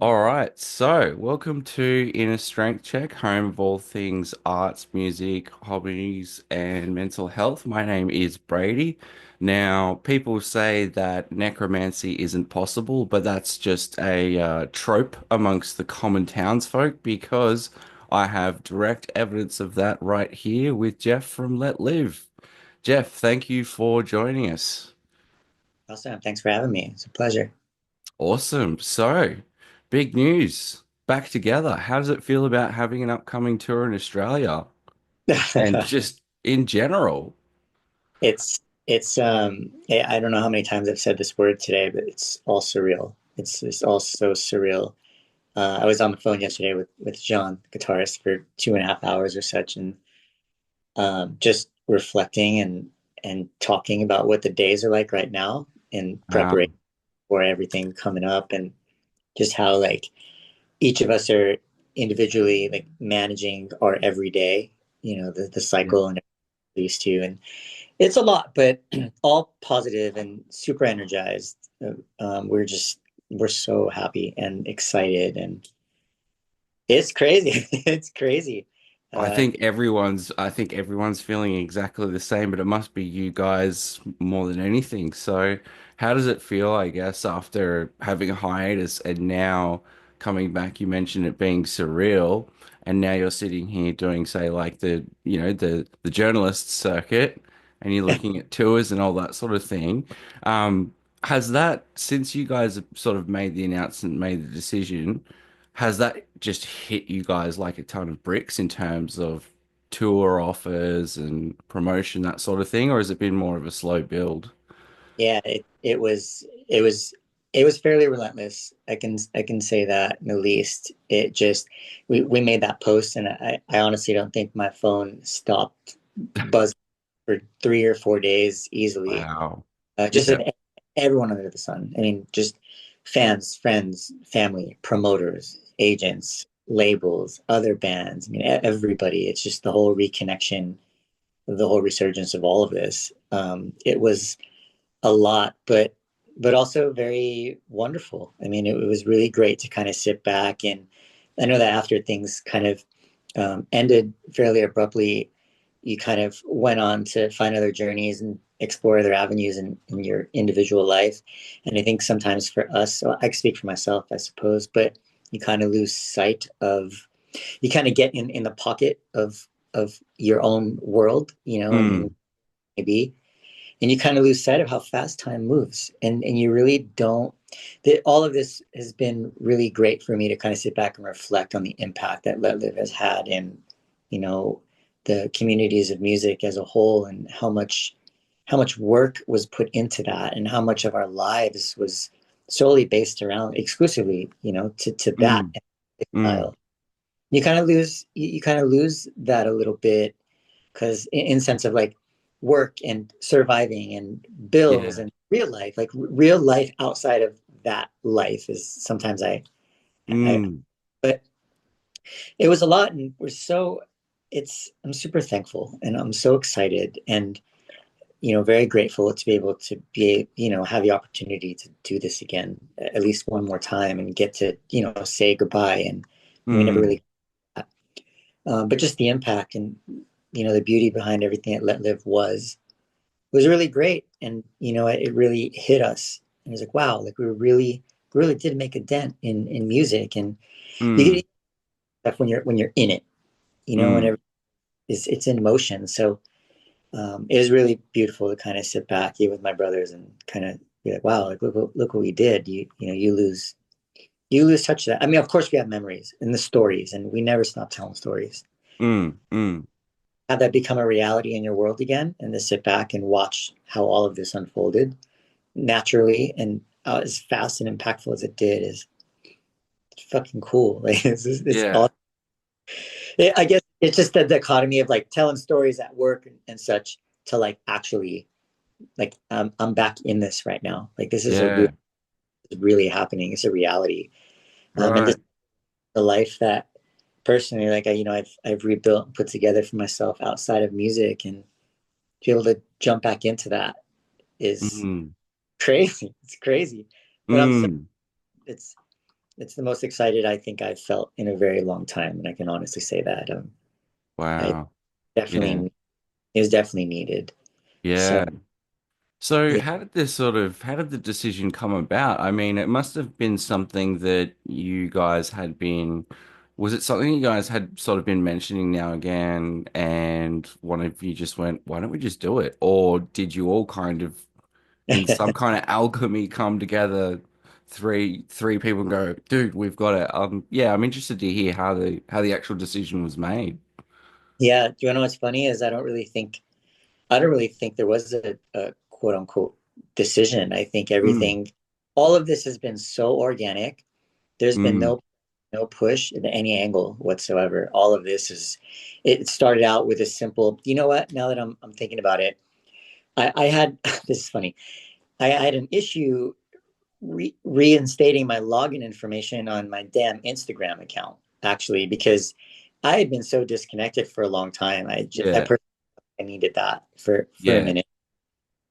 All right, so welcome to Inner Strength Check, home of all things arts, music, hobbies, and mental health. My name is Brady. Now, people say that necromancy isn't possible, but that's just a trope amongst the common townsfolk because I have direct evidence of that right here with Jeff from Let Live. Jeff, thank you for joining us. Awesome. Thanks for having me. It's a pleasure. Awesome. So, big news. Back together. How does it feel about having an upcoming tour in Australia and just in general? I don't know how many times I've said this word today, but it's all surreal. It's all so surreal. I was on the phone yesterday with John, the guitarist, for 2.5 hours or such, and just reflecting and talking about what the days are like right now in preparation Wow. for everything coming up, and just how like each of us are individually like managing our everyday, the Yeah. cycle and used to. And it's a lot, but all positive and super energized. We're so happy and excited, and it's crazy. It's crazy. Uh, I think everyone's feeling exactly the same, but it must be you guys more than anything. So, how does it feel, I guess, after having a hiatus and now coming back? You mentioned it being surreal, and now you're sitting here doing, say, like the journalist circuit, and you're looking at tours and all that sort of thing. Um, has that, since you guys have sort of made the announcement, made the decision? Has that just hit you guys like a ton of bricks in terms of tour offers and promotion, that sort of thing, or has it been more of a slow build? yeah, it was fairly relentless. I can say that in the least. It just we made that post, and I honestly don't think my phone stopped buzzing for 3 or 4 days easily. Wow. Just Yeah. everyone under the sun. I mean, just fans, friends, family, promoters, agents, labels, other bands. I mean, everybody. It's just the whole reconnection, the whole resurgence of all of this. It was a lot, but also very wonderful. I mean, it was really great to kind of sit back, and I know that after things kind of ended fairly abruptly, you kind of went on to find other journeys and explore other avenues in your individual life. And I think sometimes for us, so I can speak for myself, I suppose, but you kind of lose sight of, you kind of get in the pocket of your own world, and Mm. maybe, and you kind of lose sight of how fast time moves, and you really don't. That all of this has been really great for me to kind of sit back and reflect on the impact that Let Live has had in, you know, the communities of music as a whole, and how much work was put into that, and how much of our lives was solely based around exclusively, to that Mm. Mm. style. You kind of lose that a little bit, because in sense of like work and surviving and bills Yeah. and real life, like real life outside of that life is sometimes I Mm. but it was a lot, and I'm super thankful, and I'm so excited, and very grateful to be able to have the opportunity to do this again at least one more time, and get to say goodbye. And we never Mm. really, but just the impact, and the beauty behind everything that Let Live was really great. And it really hit us, and it was like, wow, like we really did make a dent in music. And you Mm. get stuff when you're in it, Mm. whenever it's in motion. So it was really beautiful to kind of sit back even with my brothers and kind of be like, wow, like look what we did. You lose touch of that. I mean, of course we have memories and the stories, and we never stop telling stories. Mm. Mm. Have that become a reality in your world again, and to sit back and watch how all of this unfolded naturally, and as fast and impactful as it did, is fucking cool. Like it's Yeah. awesome. I guess it's just the dichotomy of like telling stories at work and such, to like actually, like, I'm back in this right now. Like this is Yeah. really happening. It's a reality. And this Right. is the life that personally, like, I've rebuilt and put together for myself outside of music, and to be able to jump back into that is Mm. crazy. It's crazy, but I'm so Mm. it's It's the most excited I think I've felt in a very long time, and I can honestly say that. I Wow. Yeah. definitely it was definitely needed. So Yeah. So yeah, how did the decision come about? I mean, it must have been something that you guys had been, was it something you guys had sort of been mentioning now again, and one of you just went, why don't we just do it? Or did you all kind of, in some kind of alchemy, come together, three people and go, dude, we've got it. Yeah, I'm interested to hear how the actual decision was made. yeah. Do you know what's funny is I don't really think there was a quote unquote decision. I think Mm, all of this has been so organic. There's been mm, no push at any angle whatsoever. All of this is, it started out with a simple, you know what? Now that I'm thinking about it, I had, this is funny. I had an issue reinstating my login information on my damn Instagram account, actually, because I had been so disconnected for a long time. I yeah, personally needed that for a yeah, minute.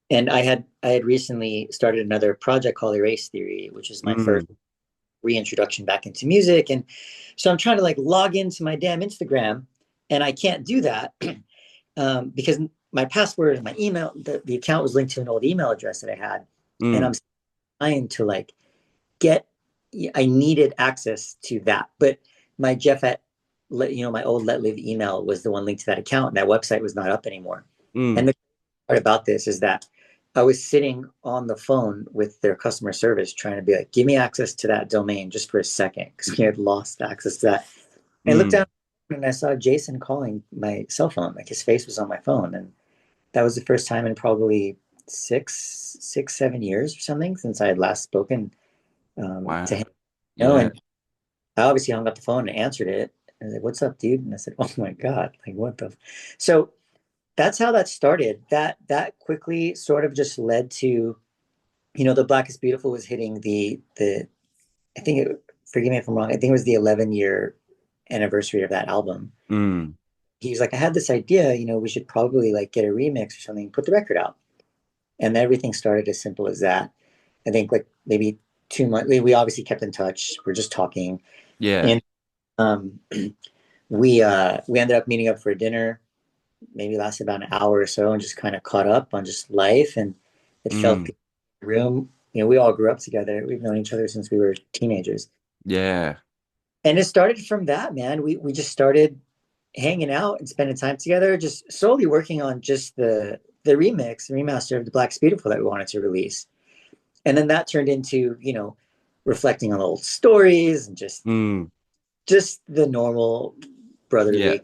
And I had recently started another project called Erase Theory, which is my first mm, reintroduction back into music. And so I'm trying to like log into my damn Instagram, and I can't do that because my password and my email, the account was linked to an old email address that I had, and I'm mm, trying to like get. I needed access to that, but my Jeff at my old LetLive email was the one linked to that account, and that website was not up anymore. And mm, the part about this is that I was sitting on the phone with their customer service trying to be like, give me access to that domain just for a second because we had lost access to that. And I looked down mm. and I saw Jason calling my cell phone, like his face was on my phone. And that was the first time in probably 7 years or something since I had last spoken to him. Wow. Yeah. And I obviously hung up the phone and answered it. And I was like, what's up, dude? And I said, oh my God, like what the? So that's how that started. That quickly sort of just led to, the Black is Beautiful was hitting the I think it, forgive me if I'm wrong, I think it was the 11-year anniversary of that album. Mm, He was like, I had this idea, we should probably like get a remix or something, put the record out. And everything started as simple as that. I think like maybe 2 months, we obviously kept in touch. We're just talking. yeah. And um, we ended up meeting up for dinner, maybe lasted about an hour or so, and just kind of caught up on just life. And it felt Mm, good in the room. We all grew up together. We've known each other since we were teenagers. yeah. And it started from that, man. We just started hanging out and spending time together, just solely working on just the remaster of The Black's Beautiful that we wanted to release. And then that turned into, reflecting on old stories and Mm, just the normal yeah. brotherly.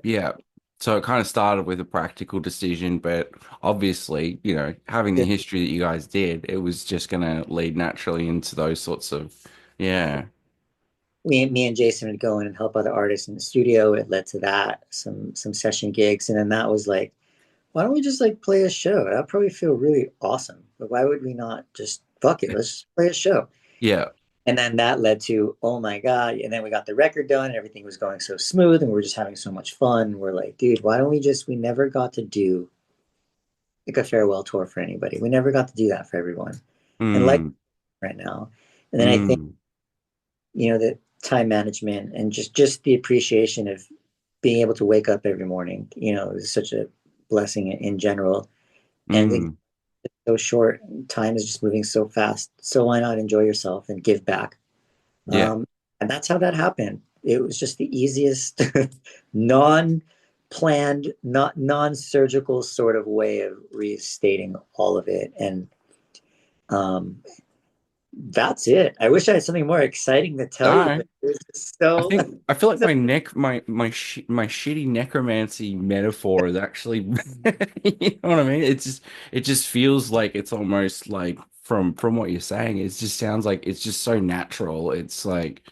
Yeah. So it kind of started with a practical decision, but obviously, having the history that you guys did, it was just going to lead naturally into those sorts of, yeah. Me and Jason would go in and help other artists in the studio. It led to that, some session gigs, and then that was like, why don't we just like play a show? That'd probably feel really awesome. But why would we not just fuck it? Let's just play a show. Yeah. And then that led to, oh my God. And then we got the record done and everything was going so smooth and we are just having so much fun. We're like, dude, why don't we never got to do like a farewell tour for anybody. We never got to do that for everyone. And like Mm, right now. And then I think, mm, the time management and just the appreciation of being able to wake up every morning, is such a blessing in general. And I think mm. it's so short, time is just moving so fast. So why not enjoy yourself and give back? Yeah. Um, and that's how that happened. It was just the easiest, non-planned, not non-surgical sort of way of restating all of it. And um, that's it. I wish I had something more exciting to tell you, No, but it was just I feel like so my shitty necromancy metaphor is actually, you know what I mean? It just feels like it's almost like from what you're saying, it just sounds like it's just so natural. It's like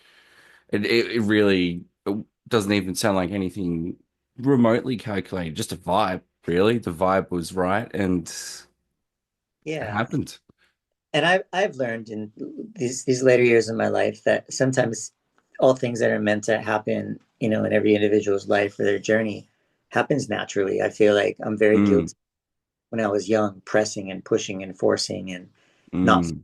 it really doesn't even sound like anything remotely calculated, just a vibe, really. The vibe was right and it yeah. happened. And I've learned in these later years of my life that sometimes all things that are meant to happen, in every individual's life or their journey happens naturally. I feel like I'm very Mm, guilty when I was young, pressing and pushing and forcing and not mm,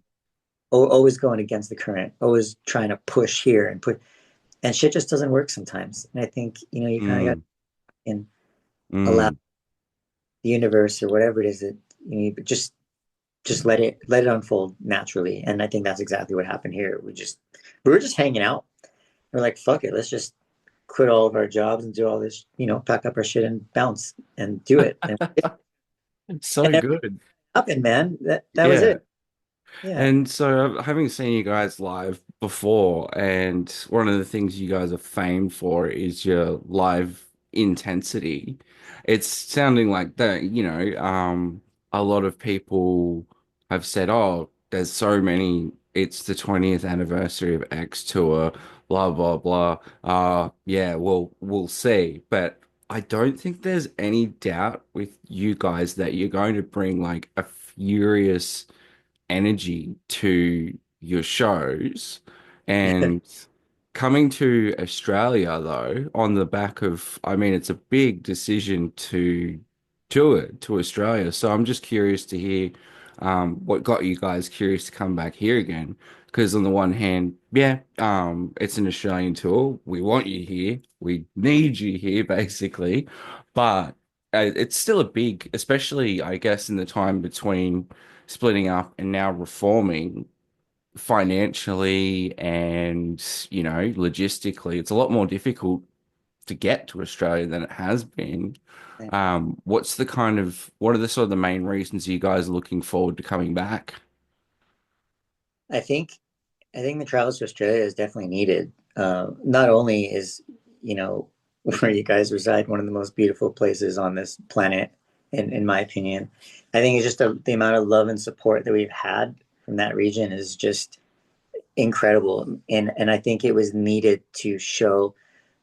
always going against the current, always trying to push here and put, and shit just doesn't work sometimes. And I think, you kind of got Mm, to allow mm. the universe or whatever it is that just let it unfold naturally. And I think that's exactly what happened here. We were just hanging out. We're like, fuck it, let's just quit all of our jobs and do all this, pack up our shit and bounce and do it. And So everything good. happened, man. That was Yeah. it. Yeah. And so, having seen you guys live before, and one of the things you guys are famed for is your live intensity. It's sounding like that, a lot of people have said, oh, there's so many, it's the 20th anniversary of X tour, blah, blah, blah. Yeah, well, we'll see. But I don't think there's any doubt with you guys that you're going to bring like a furious energy to your shows. And coming to Australia, though, on the back of, I mean, it's a big decision to do it to Australia. So I'm just curious to hear what got you guys curious to come back here again. Because on the one hand, yeah, it's an Australian tour. We want you here. We need you here, basically. But it's still a big, especially, I guess, in the time between splitting up and now reforming financially and, logistically, it's a lot more difficult to get to Australia than it has been. What are the sort of the main reasons you guys are looking forward to coming back? I think I think the travels to Australia is definitely needed. Not only is, you know, where you guys reside one of the most beautiful places on this planet, in my opinion. I think it's just the amount of love and support that we've had from that region is just incredible. And I think it was needed to show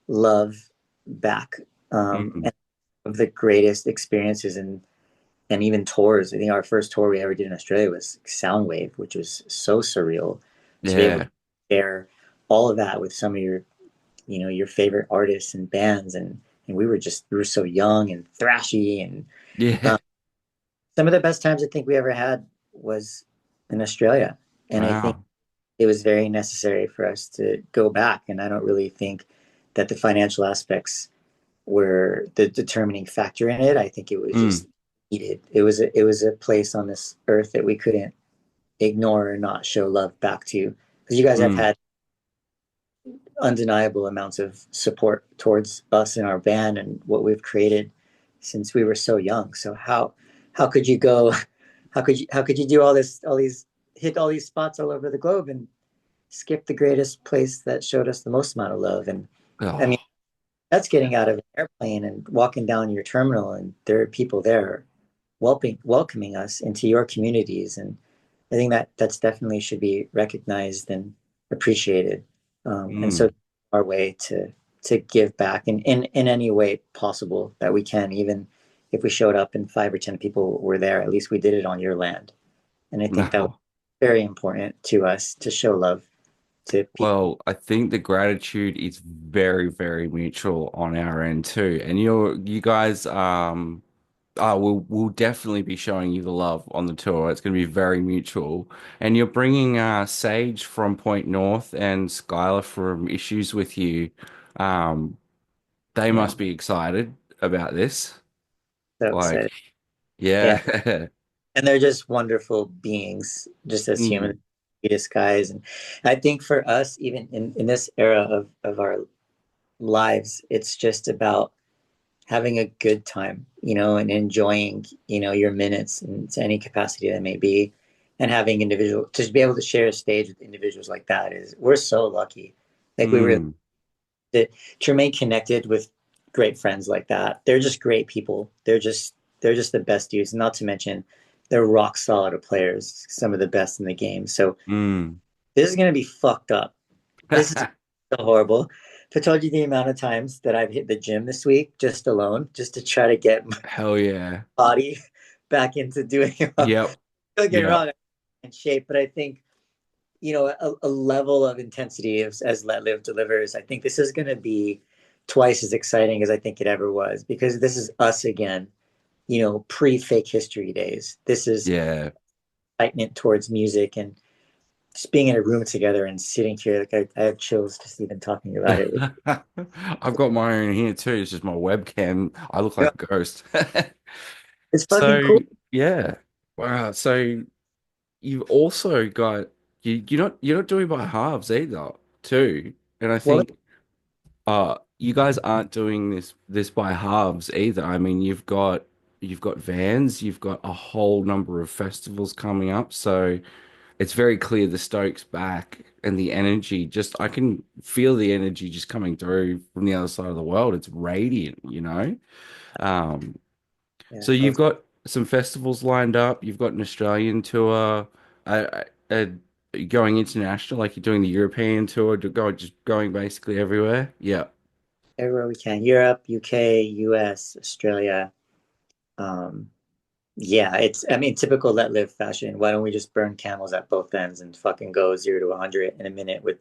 love back. Mm, And of the greatest experiences and even tours. I think our first tour we ever did in Australia was Soundwave, which was so surreal to be able to yeah. share all of that with some of your favorite artists and bands, and we were so young and thrashy, and Yeah. um, some of the best times I think we ever had was in Australia, and I think Wow. it was very necessary for us to go back. And I don't really think that the financial aspects were the determining factor in it. I think it was Mm, just needed. It was a place on this earth that we couldn't ignore or not show love back to, because you guys have mm. had undeniable amounts of support towards us and our band and what we've created since we were so young. So how could you go? How could you do all these hit all these spots all over the globe and skip the greatest place that showed us the most amount of love? And I mean, Oh, that's getting out of an airplane and walking down your terminal, and there are people there welcoming us into your communities. And I think that that's definitely should be recognized and appreciated. And so mm. our way to give back in any way possible that we can, even if we showed up and 5 or 10 people were there, at least we did it on your land. And I think that was No. very important to us to show love to people. Well, I think the gratitude is very, very mutual on our end too. And you guys, we'll definitely be showing you the love on the tour. It's going to be very mutual. And you're bringing Sage from Point North and Skylar from Issues with you. Um, they Yeah, must be excited about this. so Like, excited. Yeah. yeah. And they're just wonderful beings, just as human, Mm, sweetest guys. And I think for us, even in this era of our lives, it's just about having a good time, and enjoying, your minutes and to any capacity that may be, and having individual to be able to share a stage with individuals like that is we're so lucky. Like we were mm, to remain connected with great friends like that. They're just great people. They're just the best dudes. Not to mention they're rock solid players, some of the best in the game. So mm. this is gonna be fucked up. This is so horrible. If I told you the amount of times that I've hit the gym this week just alone, just to try to get my Hell yeah. body back into doing Yep. don't get me Yep. wrong, I'm in shape, but I think a level of intensity as Let Live delivers. I think this is going to be twice as exciting as I think it ever was, because this is us again, pre fake history days. This is Yeah. excitement towards music and just being in a room together and sitting here, like I have chills just even talking about it. I've got my own here too. It's just my webcam. I look Yeah, like a ghost. it's fucking So cool. yeah. Wow. So you've also got you're not doing by halves either, too. And I Well, think you guys aren't doing this by halves either. I mean, you've got Vans, you've got a whole number of festivals coming up, so it's very clear the Stoke's back and the energy just I can feel the energy just coming through from the other side of the world. It's radiant, you know? Um, yeah, so I you've was, got some festivals lined up. You've got an Australian tour, going international, like you're doing the European tour, just going basically everywhere. Yeah. everywhere we can. Europe, UK, US, Australia. Um, yeah, it's I mean typical let live fashion. Why don't we just burn camels at both ends and fucking go 0 to 100 in a minute with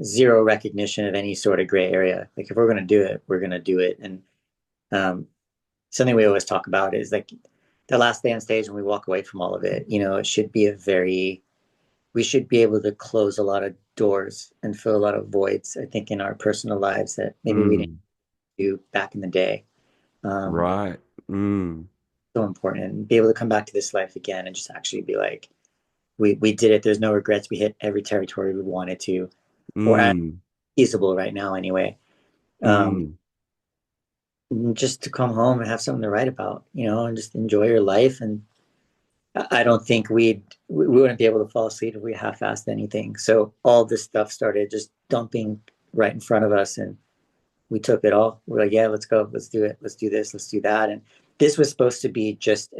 zero recognition of any sort of gray area? Like if we're gonna do it, we're gonna do it. And um, something we always talk about is like the last day on stage when we walk away from all of it. It should be a very we should be able to close a lot of doors and fill a lot of voids. I think in our personal lives that maybe we didn't Mm, do back in the day. Um, right. Mm, so important and be able to come back to this life again and just actually be like, we did it. There's no regrets. We hit every territory we wanted to, or as mm, feasible right now anyway. Um, mm. just to come home and have something to write about, and just enjoy your life. And I don't think we wouldn't be able to fall asleep if we half-assed anything. So all this stuff started just dumping right in front of us, and we took it all. We're like, yeah, let's go, let's do it, let's do this, let's do that. And this was supposed to be just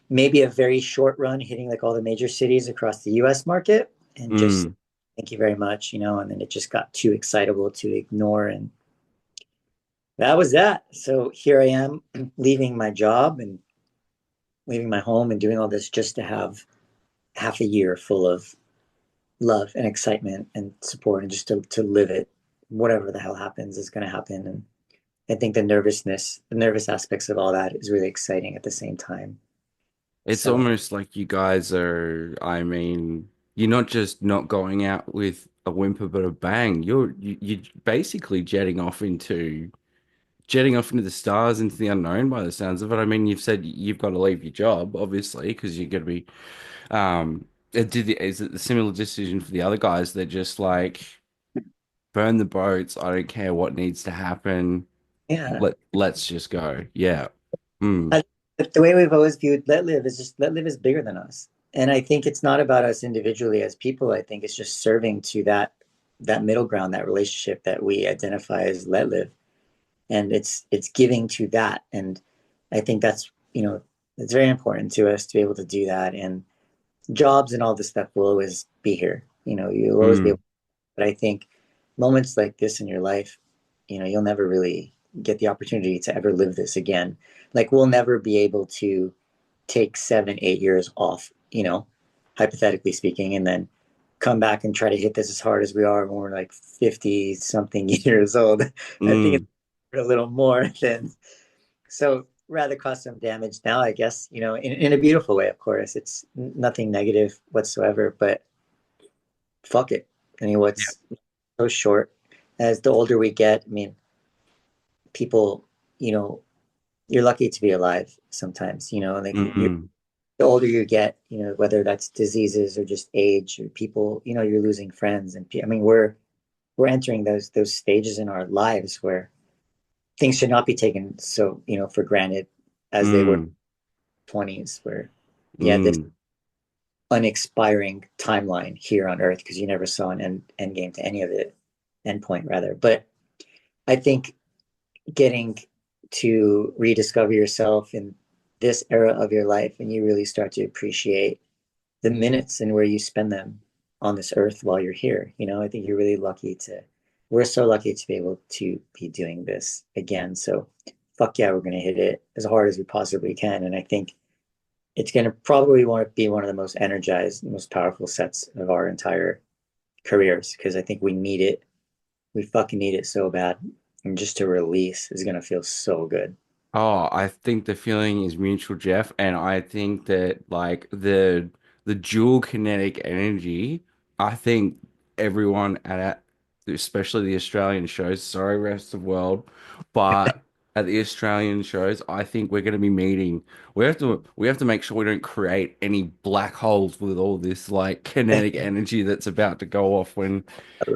maybe a very short run, hitting like all the major cities across the U.S. market, and just Mm. thank you very much, and then it just got too excitable to ignore, and that was that. So here I am, leaving my job and leaving my home and doing all this just to have half a year full of love and excitement and support and just to live it. Whatever the hell happens is going to happen. And I think the nervous aspects of all that is really exciting at the same time. It's So almost like you guys are, I mean, you're not just not going out with a whimper but a bang. You're basically jetting off into the stars, into the unknown by the sounds of it. I mean, you've said you've got to leave your job, obviously, because you're going to be, is it the similar decision for the other guys? They're just like, burn the boats. I don't care what needs to happen. yeah, Let's just go. Yeah. Mm, I, the way we've always viewed Let Live is just Let Live is bigger than us. And I think it's not about us individually as people. I think it's just serving to that middle ground, that relationship that we identify as Let Live. And it's giving to that. And I think that's, it's very important to us to be able to do that. And jobs and all this stuff will always be here. You'll always be able, mm, but I think moments like this in your life, you'll never really get the opportunity to ever live this again. Like we'll never be able to take 7, 8 years off, hypothetically speaking, and then come back and try to hit this as hard as we are when we're like 50 something years old. I think it's mm. a little more than so rather cause some damage now, I guess, in a beautiful way, of course. It's nothing negative whatsoever, but fuck it. I mean, Yeah. what's so short as the older we get, I mean, people, you know, you're lucky to be alive sometimes, like Mm, the older you get, whether that's diseases or just age or people, you're losing friends and I mean, we're entering those stages in our lives where things should not be taken so, for granted as they were mm, 20s where yeah, this mm. unexpiring timeline here on Earth because you never saw an end game to any of it, end point rather. But I think getting to rediscover yourself in this era of your life and you really start to appreciate the minutes and where you spend them on this earth while you're here. I think you're really lucky we're so lucky to be able to be doing this again. So fuck yeah, we're going to hit it as hard as we possibly can. And I think it's going to probably want to be one of the most energized, most powerful sets of our entire careers because I think we need it. We fucking need it so bad. And just to release is going to feel so good. Oh, I think the feeling is mutual, Jeff, and I think that like the the dual kinetic energy. I think everyone especially the Australian shows, sorry, rest of the world, but at the Australian shows, I think we're going to be meeting. We have to make sure we don't create any black holes with all this like kinetic energy that's about to go off when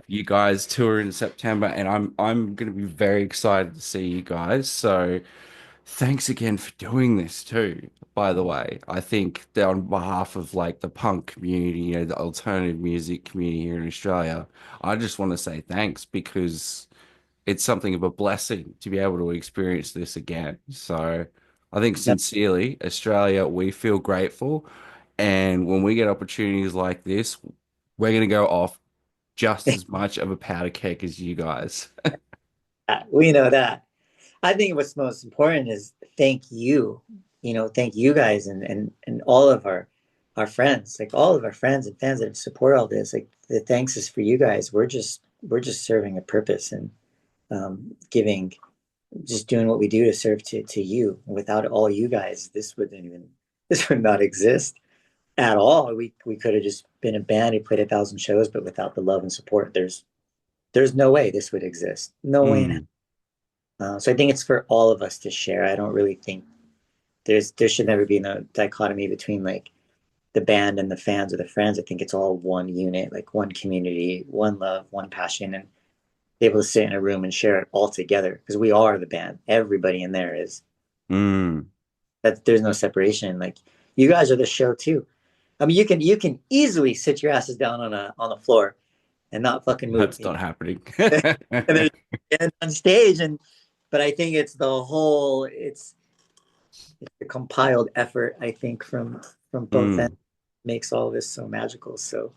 you guys tour in September, and I'm going to be very excited to see you guys. So thanks again for doing this too. By the way, I think that on behalf of like the punk community, the alternative music community here in Australia, I just want to say thanks because it's something of a blessing to be able to experience this again. So I think No, sincerely, Australia, we feel grateful. And when we get opportunities like this, we're going to go off just as much of a powder keg as you guys. we know that. I think what's most important is thank you, thank you guys and all of our friends, like all of our friends and fans that support all this. Like the thanks is for you guys. We're just serving a purpose and giving, just doing what we do to serve to you. Without all you guys, this would not exist at all. We could have just been a band who played 1,000 shows, but without the love and support, there's no way this would exist. No way in hell. Mm, So I think it's for all of us to share. I don't really think there should never be no dichotomy between like the band and the fans or the friends. I think it's all one unit, like one community, one love, one passion, and be able to sit in a room and share it all together because we are the band. Everybody in there is mm. that. There's no separation. Like you guys are the show too. I mean, you can easily sit your asses down on the floor and not fucking move. That's not happening. And there's on stage, and but I think it's the compiled effort. I think from both ends Mm. makes all this so magical. So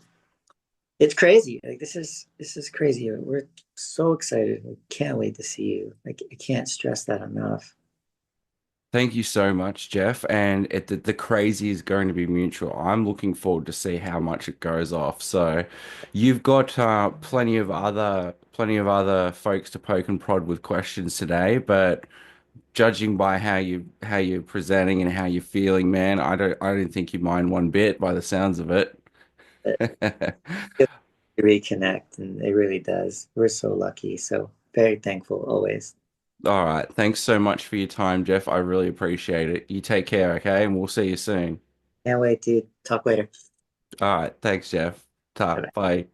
it's crazy. Like this is crazy. We're so excited. We can't wait to see you. Like I can't stress that enough. Thank you so much, Jeff. And the crazy is going to be mutual. I'm looking forward to see how much it goes off. So, you've got plenty of other folks to poke and prod with questions today, but judging by how you're presenting and how you're feeling, man, I don't think you mind one bit by the sounds of it. But reconnect, and it really does. We're so lucky. So very thankful always. All right. Thanks so much for your time, Jeff. I really appreciate it. You take care, okay? And we'll see you soon. Can't wait to talk later. All right. Thanks, Jeff. Ta, Bye. bye.